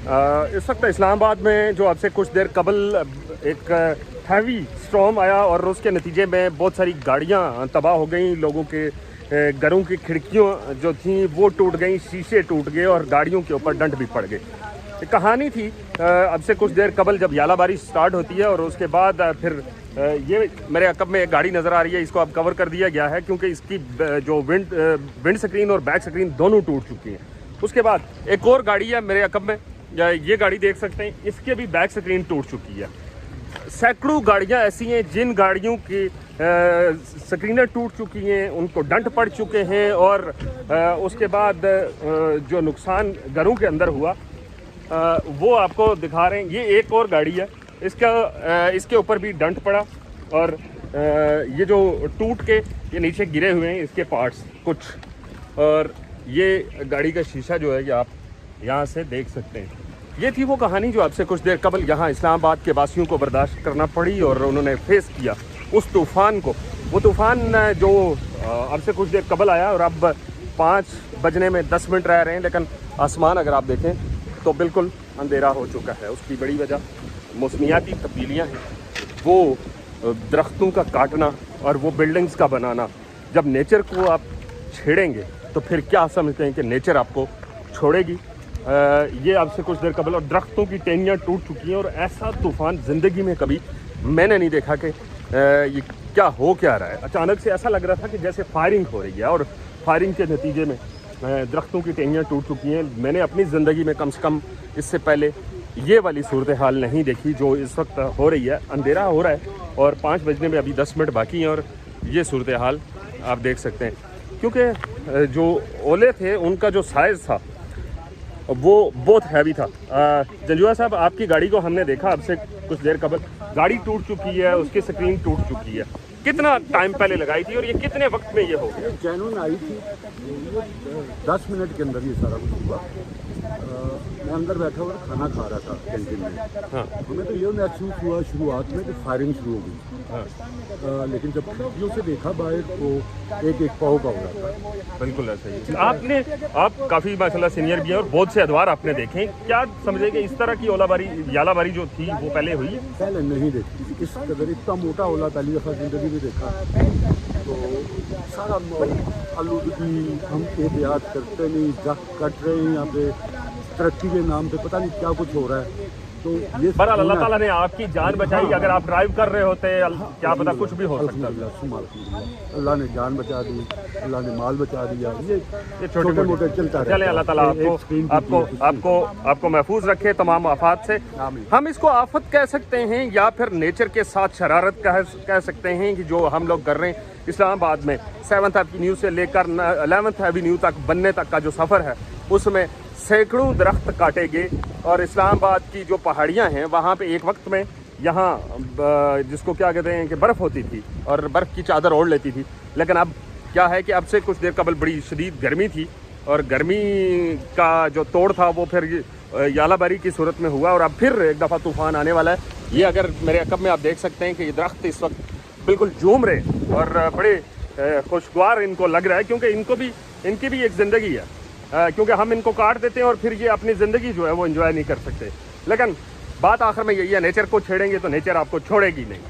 इस वक्त इस्लामाबाद में जो अब से कुछ देर कबल एक हैवी स्टॉर्म आया और उसके नतीजे में बहुत सारी गाड़ियां तबाह हो गई, लोगों के घरों की खिड़कियां जो थी वो टूट गई, शीशे टूट गए और गाड़ियों के ऊपर डंट भी पड़ गए। कहानी थी अब से कुछ देर कबल जब याला बारिश स्टार्ट होती है और उसके बाद फिर ये मेरे अकब में एक गाड़ी नज़र आ रही है, इसको अब कवर कर दिया गया है क्योंकि इसकी जो विंड स्क्रीन और बैक स्क्रीन दोनों टूट चुकी हैं। उसके बाद एक और गाड़ी है मेरे अकब में, ये गाड़ी देख सकते हैं, इसके भी बैक स्क्रीन टूट चुकी है। सैकड़ों गाड़ियां ऐसी हैं जिन गाड़ियों की स्क्रीनें टूट चुकी हैं, उनको डंट पड़ चुके हैं और उसके बाद जो नुकसान घरों के अंदर हुआ वो आपको दिखा रहे हैं। ये एक और गाड़ी है, इसके ऊपर भी डंट पड़ा और ये जो टूट के ये नीचे गिरे हुए हैं इसके पार्ट्स कुछ, और ये गाड़ी का शीशा जो है ये आप यहाँ से देख सकते हैं। ये थी वो कहानी जो आपसे कुछ देर कबल यहाँ इस्लामाबाद के वासियों को बर्दाश्त करना पड़ी और उन्होंने फेस किया उस तूफ़ान को। वो तूफ़ान जो अब से कुछ देर कबल आया और अब 5 बजने में 10 मिनट रह रहे हैं, लेकिन आसमान अगर आप देखें तो बिल्कुल अंधेरा हो चुका है। उसकी बड़ी वजह मौसमियाती तब्दीलियाँ हैं, वो दरख्तों का काटना और वो बिल्डिंग्स का बनाना। जब नेचर को आप छेड़ेंगे तो फिर क्या समझते हैं कि नेचर आपको छोड़ेगी? ये आपसे कुछ देर कबल और दरख्तों की टहनियाँ टूट चुकी हैं और ऐसा तूफ़ान ज़िंदगी में कभी मैंने नहीं देखा कि ये क्या रहा है। अचानक से ऐसा लग रहा था कि जैसे फायरिंग हो रही है और फायरिंग के नतीजे में दरख्तों की टहनियाँ टूट चुकी हैं। मैंने अपनी ज़िंदगी में कम से कम इससे पहले ये वाली सूरत हाल नहीं देखी जो इस वक्त हो रही है। अंधेरा हो रहा है और 5 बजने में अभी 10 मिनट बाकी हैं और ये सूरत हाल आप देख सकते हैं, क्योंकि जो ओले थे उनका जो साइज़ था वो बहुत हैवी था। जंजुआ साहब, आपकी गाड़ी को हमने देखा अब से कुछ देर कबल, गाड़ी टूट चुकी है, उसकी स्क्रीन टूट चुकी है। कितना टाइम पहले लगाई थी और ये कितने वक्त में ये हो गया? जैनून आई थी 10 मिनट के अंदर ये सारा कुछ हुआ। मैं अंदर बैठा हुआ खाना खा रहा था कैंटीन में। हाँ। हमें तो ये महसूस हुआ शुरुआत में कि फायरिंग शुरू हो गई। हाँ। लेकिन जब खिड़कियों से देखा बाहर तो एक पाव का हो रहा था। बिल्कुल ऐसा ही। आप काफ़ी माशाल्लाह सीनियर भी हैं और बहुत से अदवार आपने देखे, क्या समझे कि इस तरह की ओलाबारी यालाबारी जो थी वो पहले हुई है? पहले नहीं देखी, इस कदर इतना मोटा ओला पहली दफ़ा ज़िंदगी में देखा। तो सारा आलूदगी, हम एहतियात करते नहीं, जख कट रहे हैं यहाँ पे तरक्की के नाम पे, पता नहीं क्या कुछ हो रहा है। तो ये बहरहाल अल्लाह ताला ने आपकी जान बचाई। अगर आप ड्राइव कर रहे होते क्या पता कुछ भी हो सकता है। अल्लाह ने जान बचा दी, अल्लाह ने माल बचा दिया। ये छोटे मोटे चलता चले। अल्लाह ताला आपको महफूज रखे तमाम आफात से। हम इसको आफत कह सकते हैं या फिर नेचर के साथ शरारत कह सकते हैं कि जो हम लोग कर रहे हैं। इस्लामाबाद में 7th एवेन्यू से लेकर 11th एवेन्यू तक बनने तक का जो सफ़र है उसमें सैकड़ों दरख्त काटे गए और इस्लामाबाद की जो पहाड़ियाँ हैं वहाँ पे एक वक्त में यहाँ जिसको क्या कहते हैं कि बर्फ़ होती थी और बर्फ़ की चादर ओढ़ लेती थी, लेकिन अब क्या है कि अब से कुछ देर कबल बड़ी शदीद गर्मी थी और गर्मी का जो तोड़ था वो फिर यालाबारी की सूरत में हुआ और अब फिर एक दफ़ा तूफ़ान आने वाला है। ये अगर मेरे अकब में आप देख सकते हैं कि ये दरख्त इस वक्त बिल्कुल झूम रहे और बड़े खुशगवार इनको लग रहा है, क्योंकि इनकी भी एक ज़िंदगी है। क्योंकि हम इनको काट देते हैं और फिर ये अपनी ज़िंदगी जो है वो एंजॉय नहीं कर सकते। लेकिन बात आखिर में यही है, नेचर को छेड़ेंगे तो नेचर आपको छोड़ेगी नहीं।